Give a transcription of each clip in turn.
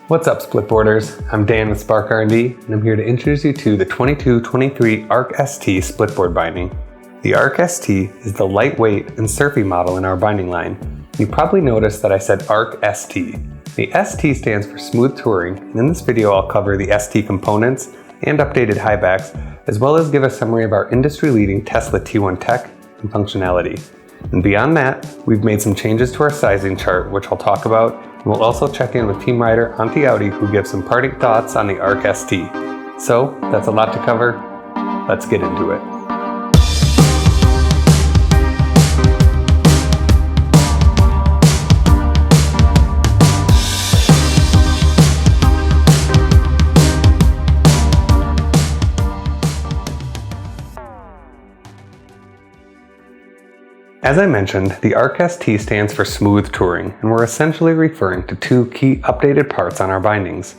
What's up, Splitboarders? I'm Dan with Spark R&D, and I'm here to introduce you to the 22-23 ARC ST Splitboard Binding. The ARC ST is the lightweight and surfy model in our binding line. You probably noticed that I said ARC ST. The ST stands for Smooth Touring, and in this video I'll cover the ST components and updated Highbacks, as well as give a summary of our industry-leading Tesla T1 tech and functionality. And beyond that, we've made some changes to our sizing chart, which I'll talk about, and we'll also check in with team rider Antti Autti, who gives some parting thoughts on the ARC ST. So, that's a lot to cover. Let's get into it. As I mentioned, the ARC ST stands for Smooth Touring, and we're essentially referring to two key updated parts on our bindings.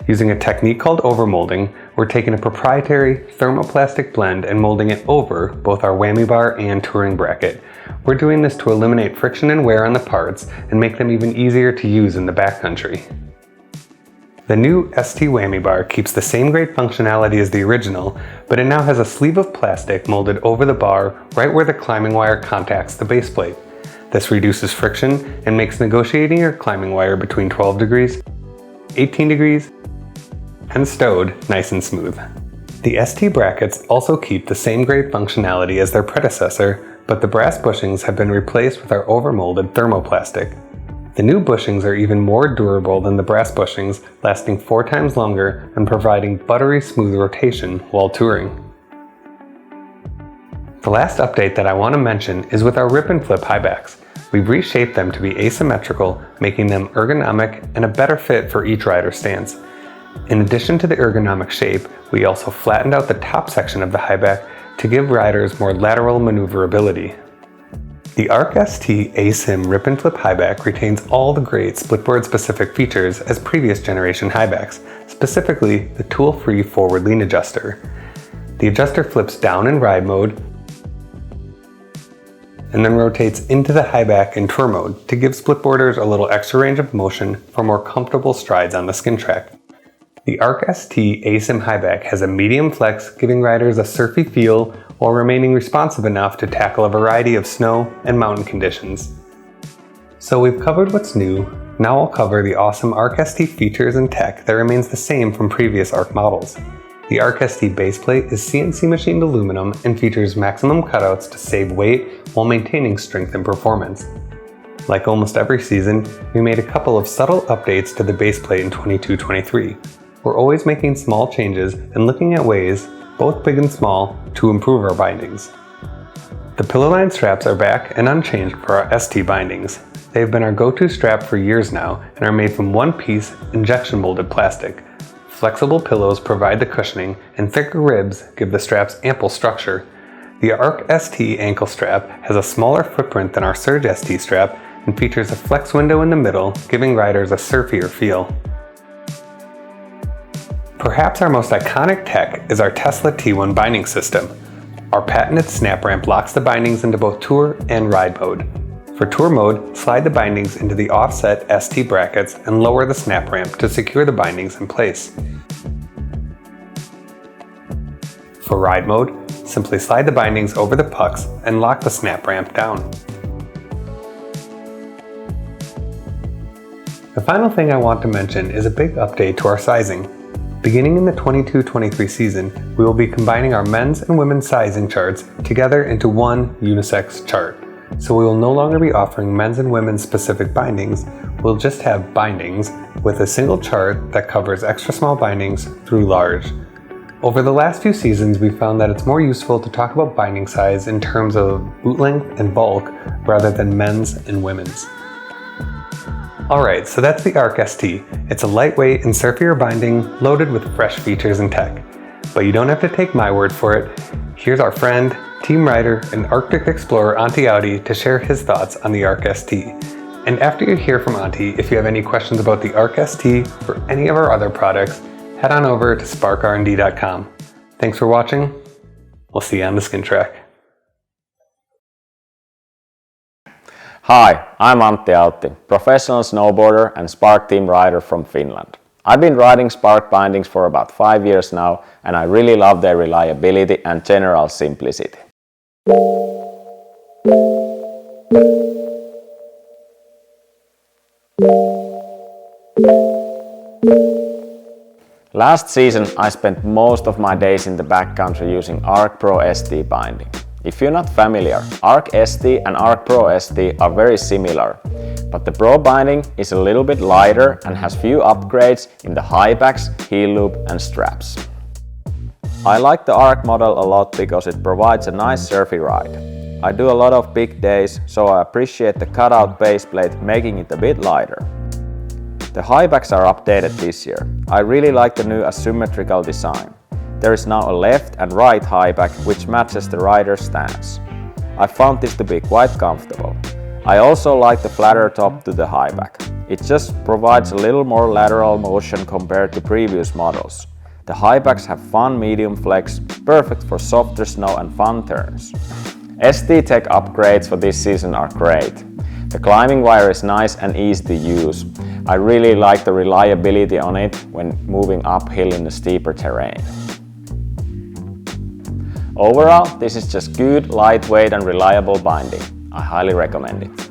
Using a technique called overmolding, we're taking a proprietary thermoplastic blend and molding it over both our Whammy Bar and touring bracket. We're doing this to eliminate friction and wear on the parts and make them even easier to use in the backcountry. The new ST Whammy Bar keeps the same great functionality as the original, but it now has a sleeve of plastic molded over the bar right where the climbing wire contacts the baseplate. This reduces friction and makes negotiating your climbing wire between 12 degrees, 18 degrees, and stowed nice and smooth. The ST brackets also keep the same great functionality as their predecessor, but the brass bushings have been replaced with our overmolded thermoplastic. The new bushings are even more durable than the brass bushings, lasting 4 times longer and providing buttery smooth rotation while touring. The last update that I want to mention is with our Rip N Flip Highbacks. We've reshaped them to be asymmetrical, making them ergonomic and a better fit for each rider's stance. In addition to the ergonomic shape, we also flattened out the top section of the highback to give riders more lateral maneuverability. The ARC ST Asym Rip N Flip Highback retains all the great Splitboard-specific features as previous generation Highbacks, specifically the tool-free forward lean adjuster. The adjuster flips down in ride mode and then rotates into the highback in tour mode to give Splitboarders a little extra range of motion for more comfortable strides on the skin track. The ARC ST Asym Highback has a medium flex, giving riders a surfy feel while remaining responsive enough to tackle a variety of snow and mountain conditions. So we've covered what's new. Now I'll cover the awesome ARC ST features and tech that remains the same from previous ARC models. The ARC ST baseplate is CNC machined aluminum and features maximum cutouts to save weight while maintaining strength and performance. Like almost every season, we made a couple of subtle updates to the baseplate in 22-23. We're always making small changes and looking at ways, both big and small, to improve our bindings. The pillow line straps are back and unchanged for our ST bindings. They've been our go-to strap for years now and are made from one-piece injection molded plastic. Flexible pillows provide the cushioning, and thicker ribs give the straps ample structure. The ARC ST ankle strap has a smaller footprint than our Surge ST strap and features a flex window in the middle, giving riders a surfier feel. Perhaps our most iconic tech is our Tesla T1 binding system. Our patented snap ramp locks the bindings into both tour and ride mode. For tour mode, slide the bindings into the offset ST brackets and lower the snap ramp to secure the bindings in place. For ride mode, simply slide the bindings over the pucks and lock the snap ramp down. The final thing I want to mention is a big update to our sizing. Beginning in the 22-23 season, we will be combining our men's and women's sizing charts together into one unisex chart. So we will no longer be offering men's and women's specific bindings, we'll just have bindings with a single chart that covers extra small bindings through large. Over the last few seasons, we've found that it's more useful to talk about binding size in terms of boot length and bulk rather than men's and women's. Alright, so that's the ARC ST. It's a lightweight and surfier binding loaded with fresh features and tech. But you don't have to take my word for it. Here's our friend, team rider, and Arctic explorer Antti Autti to share his thoughts on the ARC ST. And after you hear from Antti, if you have any questions about the ARC ST or any of our other products, head on over to sparkrnd.com. Thanks for watching. We'll see you on the skin track. Hi, I'm Antti Autti, professional snowboarder and Spark team rider from Finland. I've been riding Spark bindings for about 5 years now, and I really love their reliability and general simplicity. Last season I spent most of my days in the backcountry using Arc Pro ST binding. If you're not familiar, Arc ST and Arc Pro ST are very similar, but the Pro binding is a little bit lighter and has few upgrades in the highbacks, heel loop and straps. I like the Arc model a lot because it provides a nice surfy ride. I do a lot of big days, so I appreciate the Cutout baseplate making it a bit lighter. The highbacks are updated this year. I really like the new asymmetrical design. There is now a left and right highback which matches the rider's stance. I found this to be quite comfortable. I also like the flatter top to the highback. It just provides a little more lateral motion compared to previous models. The highbacks have fun medium flex, perfect for softer snow and fun turns. ST Tech upgrades for this season are great. The climbing wire is nice and easy to use. I really like the reliability on it when moving uphill in the steeper terrain. Overall, this is just good, lightweight and reliable binding. I highly recommend it.